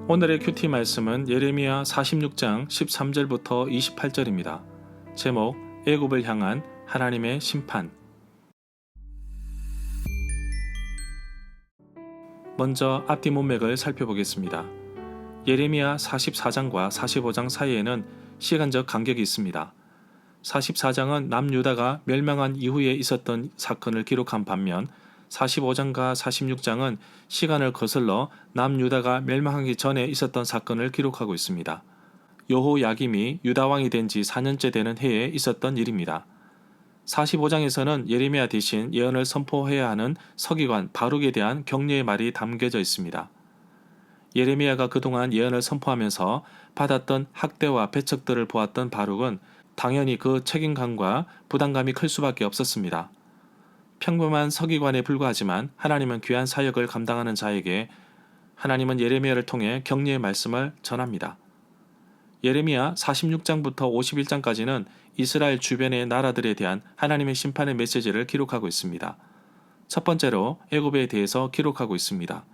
오늘의 큐티 말씀은 예레미야 46장 13절부터 28절입니다. 제목 애굽을 향한 하나님의 심판. 먼저 앞뒤 문맥을 살펴보겠습니다. 예레미야 44장과 45장 사이에는 시간적 간격이 있습니다. 44장은 남유다가 멸망한 이후에 있었던 사건을 기록한 반면 45장과 46장은 시간을 거슬러 남유다가 멸망하기 전에 있었던 사건을 기록하고 있습니다. 여호야김이 유다왕이 된 지 4년째 되는 해에 있었던 일입니다. 45장에서는 예레미야 대신 예언을 선포해야 하는 서기관 바룩에 대한 격려의 말이 담겨져 있습니다. 예레미야가 그동안 예언을 선포하면서 받았던 학대와 배척들을 보았던 바룩은 당연히 그 책임감과 부담감이 클 수밖에 없었습니다. 평범한 서기관에 불과하지만 하나님은 귀한 사역을 감당하는 자에게 하나님은 예레미야를 통해 격려의 말씀을 전합니다. 예레미야 46장부터 51장까지는 이스라엘 주변의 나라들에 대한 하나님의 심판의 메시지를 기록하고 있습니다. 첫 번째로 애굽에 대해서 기록하고 있습니다.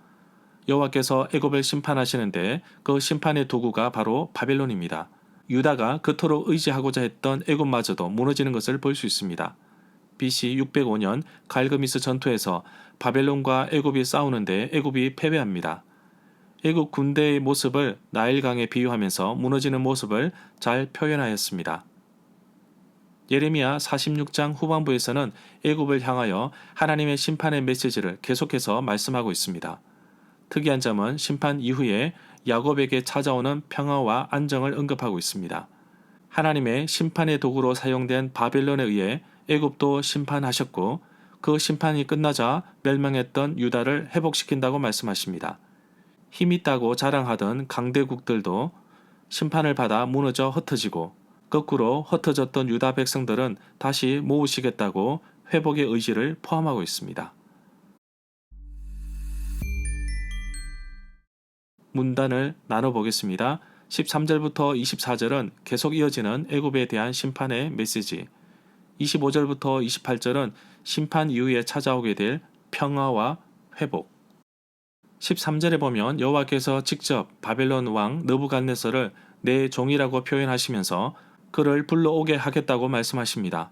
여호와께서 애굽을 심판하시는데 그 심판의 도구가 바로 바벨론입니다. 유다가 그토록 의지하고자 했던 애굽마저도 무너지는 것을 볼 수 있습니다. BC 605년 갈그미스 전투에서 바벨론과 애굽이 싸우는데 애굽이 패배합니다. 애굽 군대의 모습을 나일강에 비유하면서 무너지는 모습을 잘 표현하였습니다. 예레미야 46장 후반부에서는 애굽을 향하여 하나님의 심판의 메시지를 계속해서 말씀하고 있습니다. 특이한 점은 심판 이후에 야곱에게 찾아오는 평화와 안정을 언급하고 있습니다. 하나님의 심판의 도구로 사용된 바벨론에 의해 애굽도 심판하셨고 그 심판이 끝나자 멸망했던 유다를 회복시킨다고 말씀하십니다. 힘있다고 자랑하던 강대국들도 심판을 받아 무너져 흩어지고 거꾸로 흩어졌던 유다 백성들은 다시 모으시겠다고 회복의 의지를 포함하고 있습니다. 문단을 나눠보겠습니다. 13절부터 24절은 계속 이어지는 애굽에 대한 심판의 메시지, 25절부터 28절은 심판 이후에 찾아오게 될 평화와 회복, 13절에 보면 여호와께서 직접 바벨론 왕 느부갓네살을 내 종이라고 표현하시면서 그를 불러오게 하겠다고 말씀하십니다.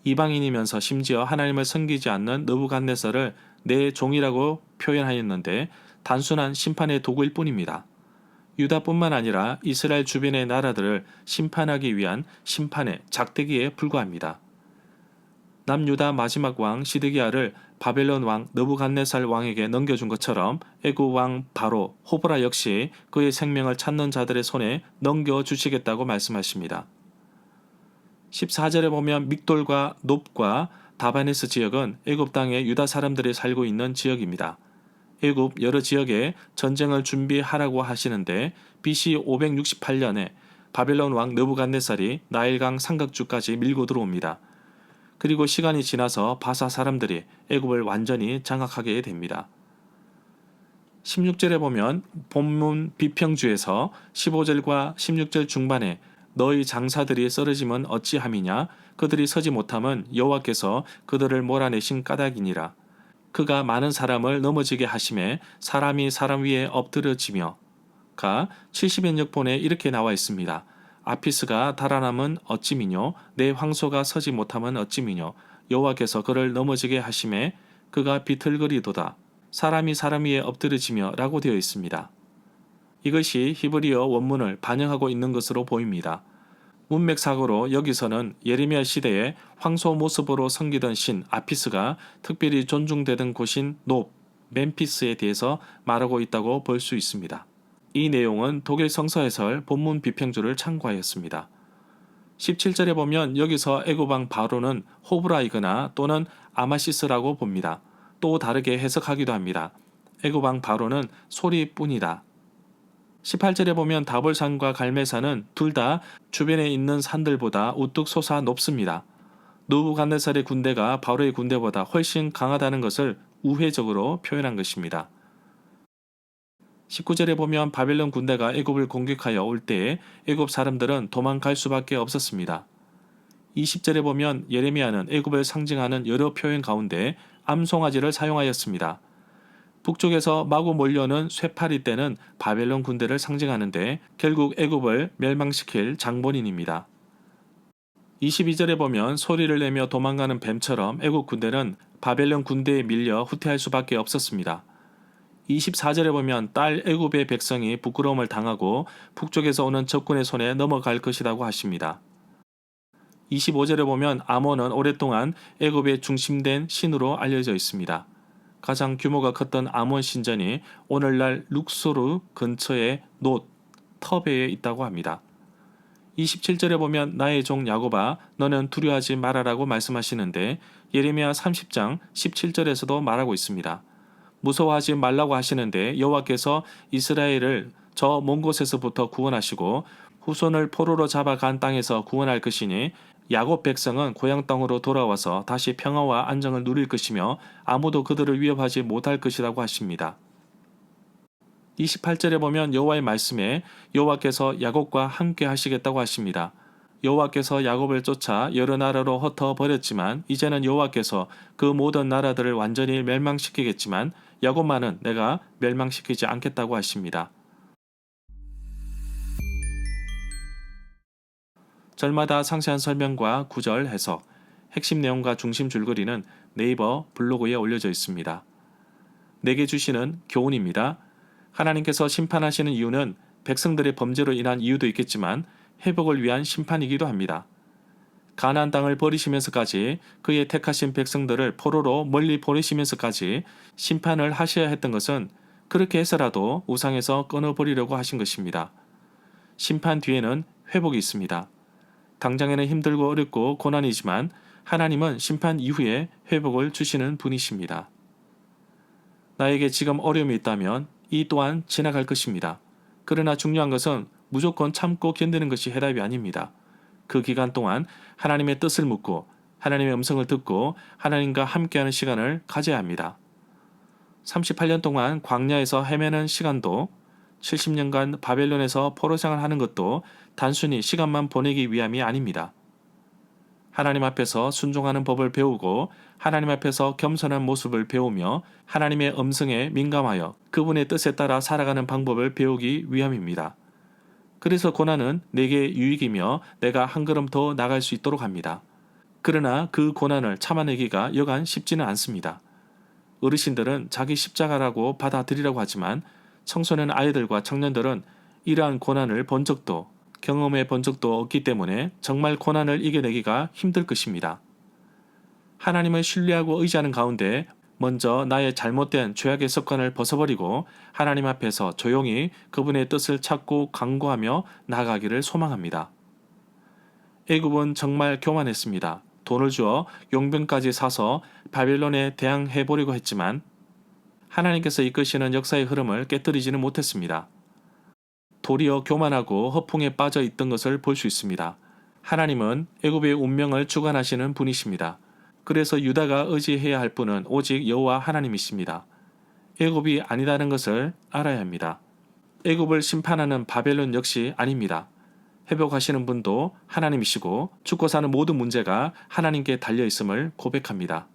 이방인이면서 심지어 하나님을 섬기지 않는 느부갓네살을 내 종이라고 표현하였는데 단순한 심판의 도구일 뿐입니다. 유다뿐만 아니라 이스라엘 주변의 나라들을 심판하기 위한 심판의 작대기에 불과합니다. 남유다 마지막 왕 시드기야를 바벨론 왕 느부갓네살 왕에게 넘겨준 것처럼 애굽 왕 바로 호브라 역시 그의 생명을 찾는 자들의 손에 넘겨주시겠다고 말씀하십니다. 14절에 보면 믹돌과 놉과 다바네스 지역은 애굽 땅에 유다 사람들이 살고 있는 지역입니다. 애굽 여러 지역에 전쟁을 준비하라고 하시는데 BC 568년에 바벨론 왕 느부갓네살이 나일강 삼각주까지 밀고 들어옵니다. 그리고 시간이 지나서 바사 사람들이 애굽을 완전히 장악하게 됩니다. 16절에 보면 본문 비평주에서 15절과 16절 중반에 너희 장사들이 쓰러짐은 어찌함이냐 그들이 서지 못함은 여호와께서 그들을 몰아내신 까닭이니라. 그가 많은 사람을 넘어지게 하심에 사람이 사람 위에 엎드려지며 가 70연역본에 이렇게 나와 있습니다. 아피스가 달아남은 어찌미뇨 내 황소가 서지 못함은 어찌미뇨 여호와께서 그를 넘어지게 하심에 그가 비틀거리도다. 사람이 사람 위에 엎드려지며 라고 되어 있습니다. 이것이 히브리어 원문을 반영하고 있는 것으로 보입니다. 문맥상으로 여기서는 예레미야 시대에 황소 모습으로 섬기던 신 아피스가 특별히 존중되던 곳인 놉, 멤피스에 대해서 말하고 있다고 볼 수 있습니다. 이 내용은 독일 성서해설 본문 비평주를 참고하였습니다. 17절에 보면 여기서 애굽 왕 바로는 호브라이거나 또는 아마시스라고 봅니다. 또 다르게 해석하기도 합니다. 애굽 왕 바로는 소리뿐이다. 18절에 보면 다볼산과 갈멜산은 둘 다 주변에 있는 산들보다 우뚝 솟아 높습니다. 느부갓네살의 군대가 바로의 군대보다 훨씬 강하다는 것을 우회적으로 표현한 것입니다. 19절에 보면 바벨론 군대가 애굽을 공격하여 올 때에 애굽 사람들은 도망갈 수밖에 없었습니다. 20절에 보면 예레미야는 애굽을 상징하는 여러 표현 가운데 암송아지를 사용하였습니다. 북쪽에서 마구 몰려오는 쇠파리 떼는 바벨론 군대를 상징하는데 결국 애굽을 멸망시킬 장본인입니다. 22절에 보면 소리를 내며 도망가는 뱀처럼 애국 군대는 바벨론 군대에 밀려 후퇴할 수밖에 없었습니다. 24절에 보면 딸 애굽의 백성이 부끄러움을 당하고 북쪽에서 오는 적군의 손에 넘어갈 것이라고 하십니다. 25절에 보면 아몬은 오랫동안 애굽의 중심된 신으로 알려져 있습니다. 가장 규모가 컸던 아몬 신전이 오늘날 룩소르 근처의 놋, 터베에 있다고 합니다. 27절에 보면 나의 종 야곱아 너는 두려워하지 말아라고 말씀하시는데 예레미야 30장 17절에서도 말하고 있습니다. 무서워하지 말라고 하시는데 여호와께서 이스라엘을 저 먼 곳에서부터 구원하시고 후손을 포로로 잡아간 땅에서 구원할 것이니 야곱 백성은 고향 땅으로 돌아와서 다시 평화와 안정을 누릴 것이며 아무도 그들을 위협하지 못할 것이라고 하십니다. 28절에 보면 여호와의 말씀에 여호와께서 야곱과 함께 하시겠다고 하십니다. 여호와께서 야곱을 쫓아 여러 나라로 흩어 버렸지만 이제는 여호와께서 그 모든 나라들을 완전히 멸망시키겠지만 야곱만은 내가 멸망시키지 않겠다고 하십니다. 절마다 상세한 설명과 구절 해석, 핵심 내용과 중심 줄거리는 네이버 블로그에 올려져 있습니다. 내게 주시는 교훈입니다. 하나님께서 심판하시는 이유는 백성들의 범죄로 인한 이유도 있겠지만 회복을 위한 심판이기도 합니다. 가나안 땅을 버리시면서까지 그의 택하신 백성들을 포로로 멀리 보내시면서까지 심판을 하셔야 했던 것은 그렇게 해서라도 우상에서 끊어버리려고 하신 것입니다. 심판 뒤에는 회복이 있습니다. 당장에는 힘들고 어렵고 고난이지만 하나님은 심판 이후에 회복을 주시는 분이십니다. 나에게 지금 어려움이 있다면 이 또한 지나갈 것입니다. 그러나 중요한 것은 무조건 참고 견디는 것이 해답이 아닙니다. 그 기간 동안 하나님의 뜻을 묻고 하나님의 음성을 듣고 하나님과 함께하는 시간을 가져야 합니다. 38년 동안 광야에서 헤매는 시간도 70년간 바벨론에서 포로 생활하는 것도 단순히 시간만 보내기 위함이 아닙니다. 하나님 앞에서 순종하는 법을 배우고 하나님 앞에서 겸손한 모습을 배우며 하나님의 음성에 민감하여 그분의 뜻에 따라 살아가는 방법을 배우기 위함입니다. 그래서 고난은 내게 유익이며 내가 한 걸음 더 나갈 수 있도록 합니다. 그러나 그 고난을 참아내기가 여간 쉽지는 않습니다. 어르신들은 자기 십자가라고 받아들이라고 하지만 청소년 아이들과 청년들은 이러한 고난을 본 적도 경험해 본 적도 없기 때문에 정말 고난을 이겨내기가 힘들 것입니다. 하나님을 신뢰하고 의지하는 가운데 먼저 나의 잘못된 죄악의 습관을 벗어버리고 하나님 앞에서 조용히 그분의 뜻을 찾고 간구하며 나아가기를 소망합니다. 애굽은 정말 교만했습니다. 돈을 주어 용병까지 사서 바벨론에 대항해보려고 했지만 하나님께서 이끄시는 역사의 흐름을 깨뜨리지는 못했습니다. 도리어 교만하고 허풍에 빠져 있던 것을 볼 수 있습니다. 하나님은 애굽의 운명을 주관하시는 분이십니다. 그래서 유다가 의지해야 할 분은 오직 여호와 하나님이십니다. 애굽이 아니다는 것을 알아야 합니다. 애굽을 심판하는 바벨론 역시 아닙니다. 회복하시는 분도 하나님이시고 죽고 사는 모든 문제가 하나님께 달려있음을 고백합니다.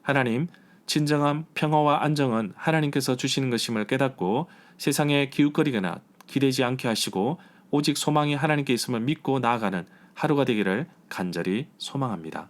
하나님, 진정한 평화와 안정은 하나님께서 주시는 것임을 깨닫고 세상에 기웃거리거나 기대지 않게 하시고 오직 소망이 하나님께 있음을 믿고 나아가는 하루가 되기를 간절히 소망합니다.